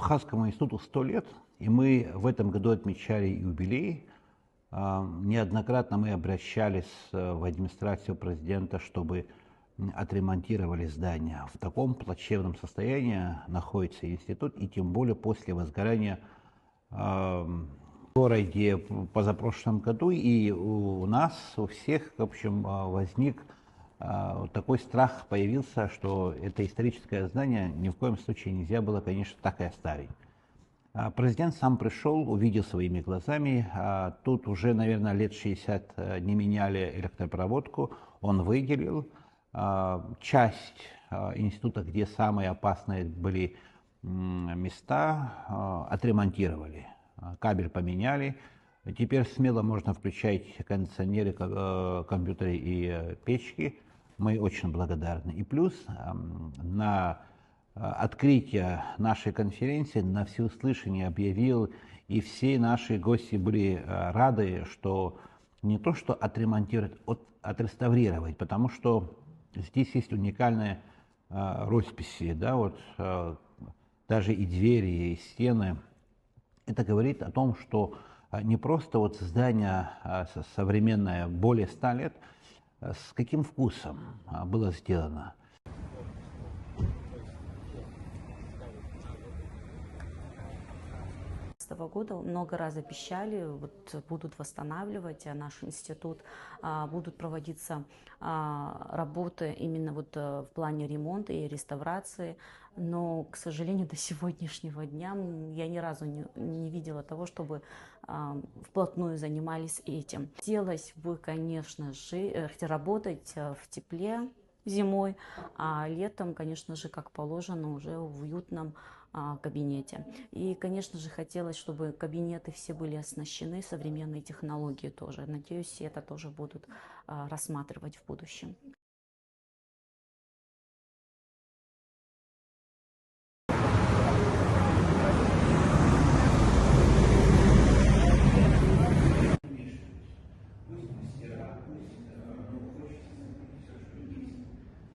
Абхазскому институту 100 лет, и мы в этом году отмечали юбилей. Неоднократно мы обращались в администрацию президента, чтобы отремонтировали здание. В таком плачевном состоянии находится институт, и тем более после возгорания в городе позапрошлом году, и у нас, у всех, в общем, возник такой страх появился, что это историческое здание ни в коем случае нельзя было, конечно, так и оставить. Президент сам пришел, увидел своими глазами. Тут уже, наверное, лет 60 не меняли электропроводку. Он выделил часть института, где самые опасные были места, отремонтировали. Кабель поменяли. Теперь смело можно включать кондиционеры, компьютеры и печки. Мы очень благодарны. И плюс на открытие нашей конференции на всеуслышание объявил, и все наши гости были рады, что не то что отремонтировать, отреставрировать, потому что здесь есть уникальные росписи, да, вот даже и двери, и стены. Это говорит о том, что не просто вот здание современное, более 100 лет, с каким вкусом было сделано. Года много раз обещали, вот будут восстанавливать наш институт, будут проводиться работы именно вот в плане ремонта и реставрации, но, к сожалению, до сегодняшнего дня я ни разу не видела того, чтобы вплотную занимались этим. Хотелось бы, конечно же, работать в тепле зимой, а летом, конечно же, как положено, уже в уютном кабинете. И, конечно же, хотелось, чтобы кабинеты все были оснащены современной технологией тоже. Надеюсь, это тоже будут рассматривать в будущем.